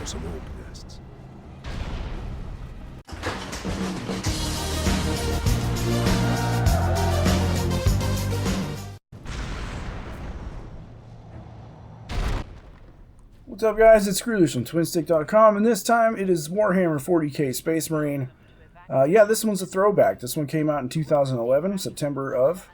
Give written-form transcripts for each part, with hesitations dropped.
some old nests. What's up, guys? It's Screwloose from twinstiqLP, and this time it is Warhammer 40k Space Marine. Yeah, this one's a throwback. This one came out in 2011, September of,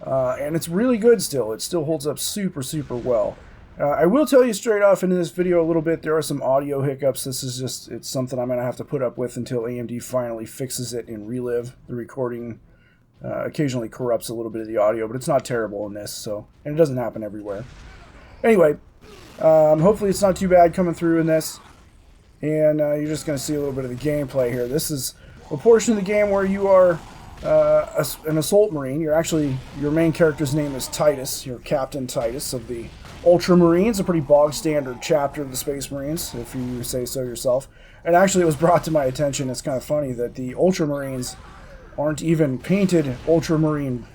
and it's really good still. It still holds up super, super well. I will tell you straight off in this video a little bit, there are some audio hiccups. This is just, it's something I'm going to have to put up with until AMD finally fixes it in ReLive. The recording occasionally corrupts a little bit of the audio, but it's not terrible in this, so, and it doesn't happen everywhere. Anyway, hopefully it's not too bad coming through in this, and you're just going to see a little bit of the gameplay here. This is a portion of the game where you are an assault marine. You're actually, your main character's name is Titus. You're Captain Titus of the Ultramarines, a pretty bog standard chapter of the Space Marines, if you say so yourself. And actually it was brought to my attention, it's kind of funny that the Ultramarines aren't even painted Ultramarine,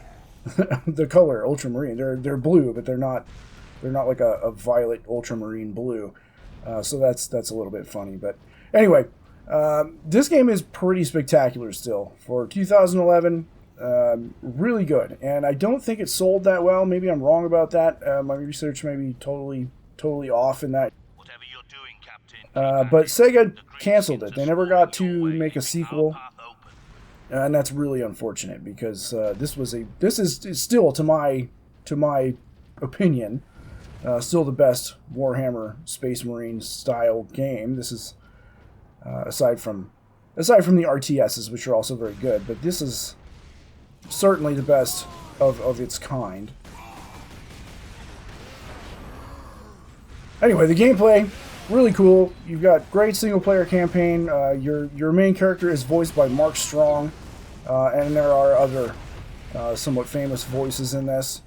the color Ultramarine. They're blue, but they're not like a violet ultramarine blue. So that's a little bit funny. But anyway, this game is pretty spectacular still. For 2011, really good. And I don't think it sold that well. Maybe I'm wrong about that. My research may be totally off in that. Whatever you're doing, Captain, but Sega canceled it. They never got to make a sequel. And that's really unfortunate because this is still, to my opinion, still the best Warhammer Space Marine style game. This is aside from the RTSs, which are also very good, but this is certainly the best of its kind. Anyway, the gameplay really cool. You've got great single player campaign. Your main character is voiced by Mark Strong, and there are other somewhat famous voices in this.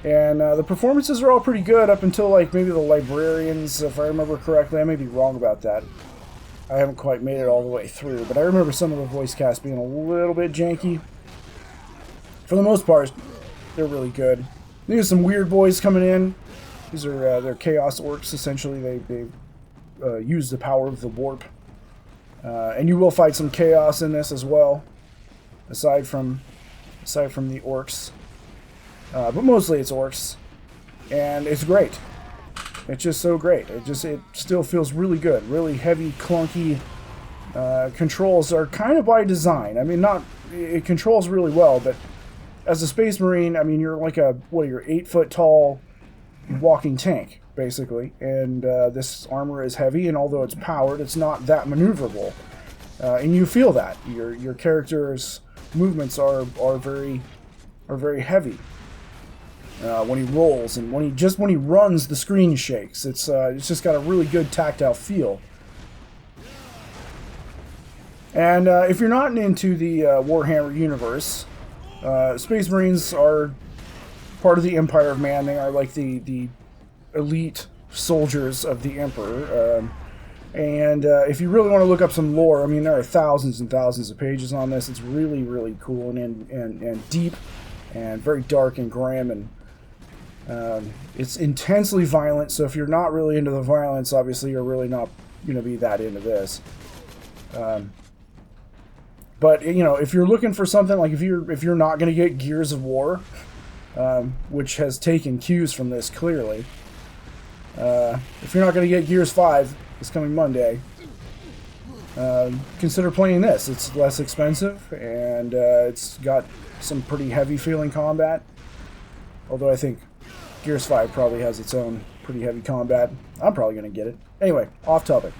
And the performances are all pretty good up until, like, maybe the Librarians, if I remember correctly. I may be wrong about that. I haven't quite made it all the way through, but I remember some of the voice cast being a little bit janky. For the most part, they're really good. There's some weird boys coming in. These are they're Chaos Orcs, essentially. They use the power of the warp. And you will fight some Chaos in this as well, aside from the Orcs. But mostly it's Orcs, and it's great. It's just so great. It still feels really good. Really heavy, clunky controls are kind of by design. I mean, it controls really well, but as a Space Marine, I mean, you're like you're 8 foot tall walking tank, basically. And this armor is heavy, and although it's powered, it's not that maneuverable. And you feel that. Your character's movements are very heavy. When he rolls and when he runs, the screen shakes. It's just got a really good tactile feel. And if you're not into the Warhammer universe, Space Marines are part of the Empire of Man. They are like the elite soldiers of the Emperor. And if you really want to look up some lore, I mean, there are thousands and thousands of pages on this. It's really, really cool and deep and very dark and grim, and it's intensely violent. So if you're not really into the violence, obviously you're really not going to be that into this. But you know, if you're looking for something like if you're not going to get Gears of War, which has taken cues from this clearly, if you're not going to get Gears 5 this coming Monday, consider playing this. It's less expensive, and it's got some pretty heavy feeling combat. Although I think Gears 5 probably has its own pretty heavy combat. I'm probably going to get it. Anyway, off topic.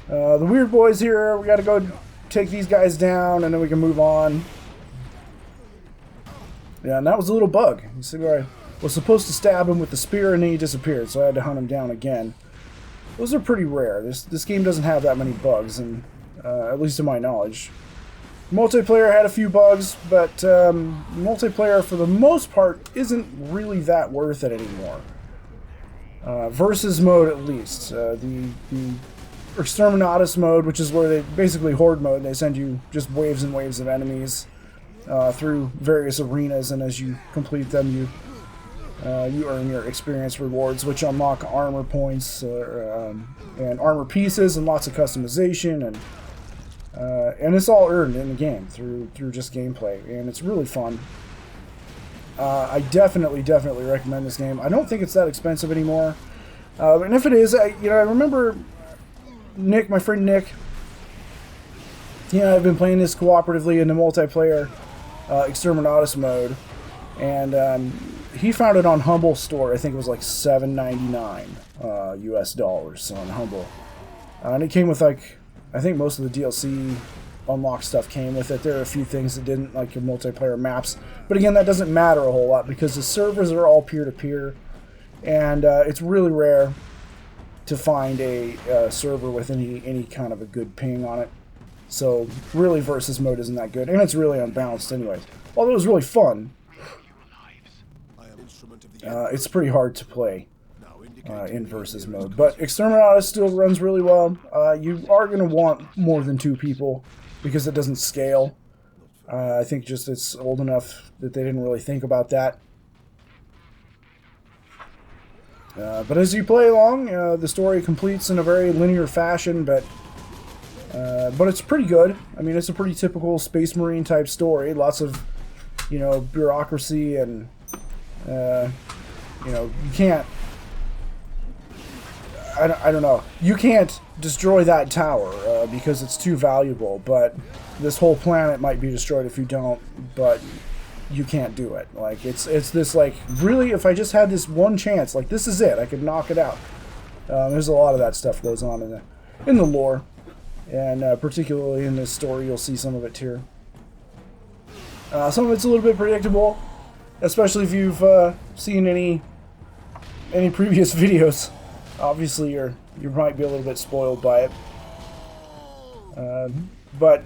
The weird boys here, we got to go take these guys down, and then we can move on. Yeah, and that was a little bug. You see where I was supposed to stab him with the spear, and then he disappeared, so I had to hunt him down again. Those are pretty rare. This game doesn't have that many bugs, and at least to my knowledge. Multiplayer had a few bugs, but multiplayer, for the most part, isn't really that worth it anymore. Versus mode, at least. The Exterminatus mode, which is where they basically horde mode, they send you just waves and waves of enemies through various arenas, and as you complete them, you you earn your experience rewards, which unlock armor points and armor pieces and lots of customization, and it's all earned in the game through just gameplay, and it's really fun. I definitely recommend this game. I don't think it's that expensive anymore, and if it is, I remember Nick, my friend Nick. I've been playing this cooperatively in the multiplayer Exterminatus mode, and he found it on Humble Store. I think it was like $7.99 US dollars on Humble, and it came with, like, I think most of the DLC unlock stuff came with it. There are a few things that didn't, like your multiplayer maps, but again, that doesn't matter a whole lot because the servers are all peer-to-peer, and it's really rare to find a server with any kind of a good ping on it. So really, versus mode isn't that good, and it's really unbalanced anyways. Although it was really fun, it's pretty hard to play in versus mode. But Exterminatus still runs really well. You are going to want more than 2 people because it doesn't scale. I think just it's old enough that they didn't really think about that. But as you play along, the story completes in a very linear fashion, but it's pretty good. I mean, it's a pretty typical Space Marine type story. Lots of, bureaucracy, and you can't. I don't know. You can't destroy that tower because it's too valuable. But this whole planet might be destroyed if you don't. But you can't do it. Like it's this, like, really, if I just had this one chance, like, this is it. I could knock it out. There's a lot of that stuff goes on in the lore. And particularly in this story, you'll see some of it here. Some of it's a little bit predictable, especially if you've seen any previous videos. Obviously, you might be a little bit spoiled by it. But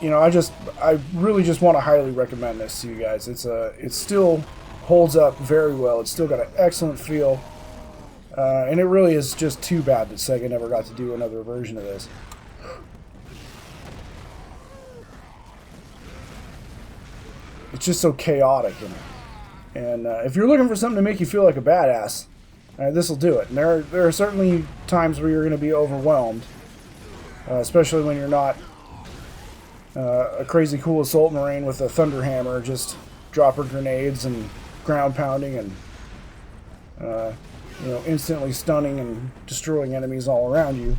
I really just want to highly recommend this to you guys. It still holds up very well. It's still got an excellent feel, and it really is just too bad that Sega never got to do another version of this. It's just so chaotic in it. And if you're looking for something to make you feel like a badass, this will do it. And there are certainly times where you're going to be overwhelmed, especially when you're not a crazy cool assault marine with a thunder hammer just dropping grenades and ground pounding and instantly stunning and destroying enemies all around you.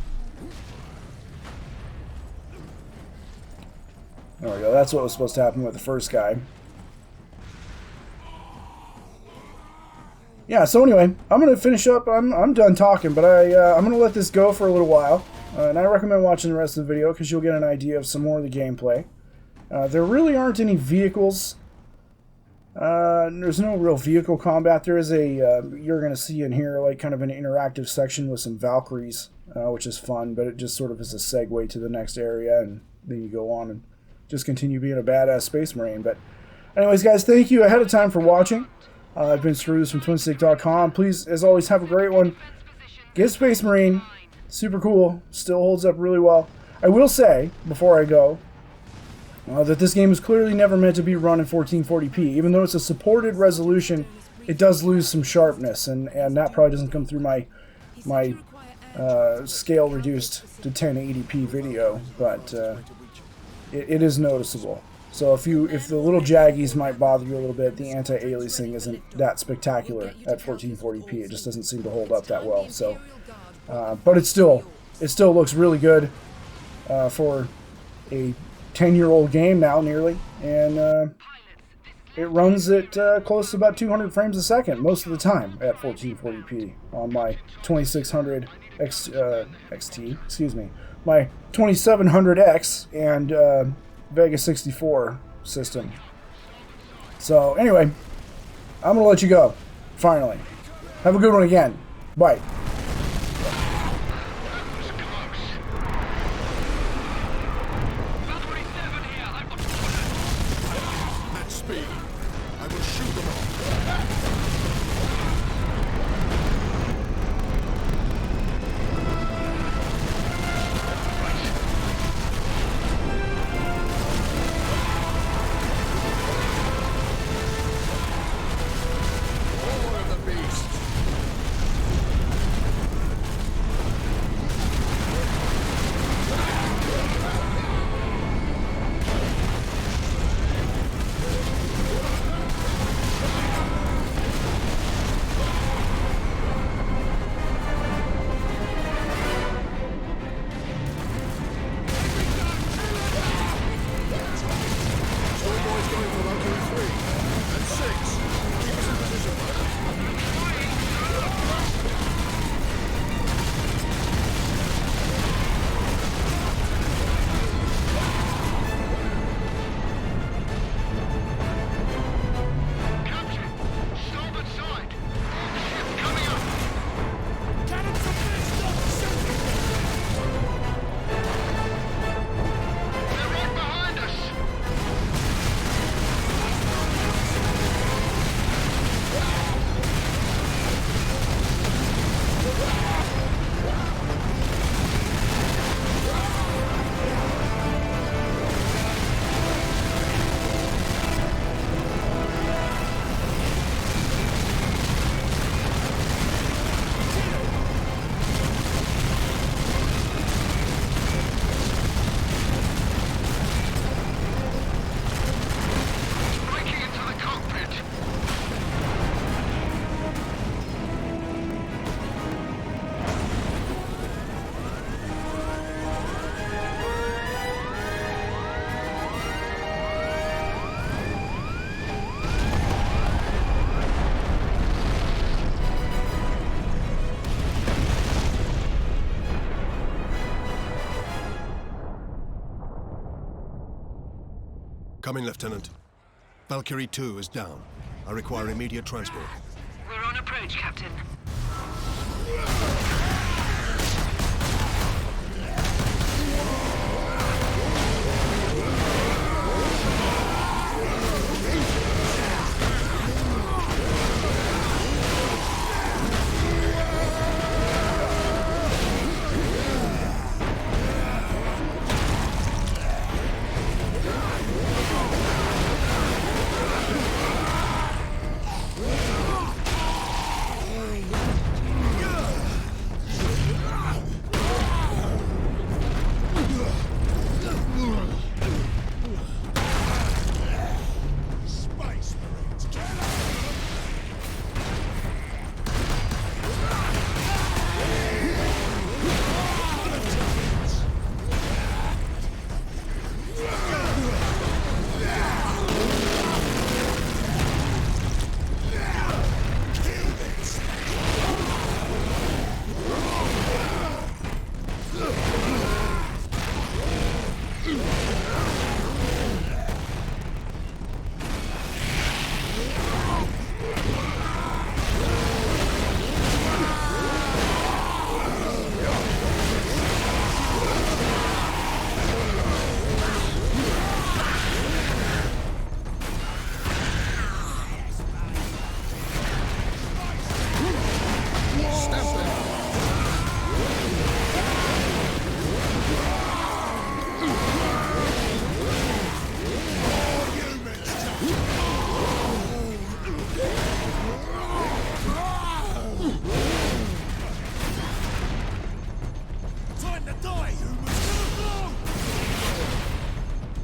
There we go. That's what was supposed to happen with the first guy. Yeah, so anyway, I'm going to finish up. I'm done talking, but I'm going to let this go for a little while. And I recommend watching the rest of the video because you'll get an idea of some more of the gameplay. There really aren't any vehicles. There's no real vehicle combat. There is you're going to see in here, like, kind of an interactive section with some Valkyries, which is fun, but it just sort of is a segue to the next area, and then you go on and just continue being a badass Space Marine. But anyways, guys, thank you ahead of time for watching. I've been Screws from twinstiqLP. Please, as always, have a great one. Get Space Marine. Super cool. Still holds up really well. I will say, before I go, that this game is clearly never meant to be run in 1440p. Even though it's a supported resolution, it does lose some sharpness, and that probably doesn't come through my scale reduced to 1080p video, but it is noticeable. So if the little jaggies might bother you a little bit, the anti-aliasing isn't that spectacular at 1440p. It just doesn't seem to hold up that well. So, but it still looks really good for a 10-year-old game now, nearly, and it runs at close to about 200 frames a second most of the time at 1440p on my 2600 XT. Excuse me, my 2700X and Vega 64 system. So anyway, I'm gonna let you go. Finally, have a good one again. Bye. At speed, I will shoot them all. Come in, Lieutenant. Valkyrie 2 is down. I require immediate transport. We're on approach, Captain.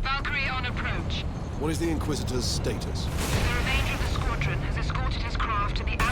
Valkyrie on approach. What is the Inquisitor's status? The remainder of the squadron has escorted his craft to the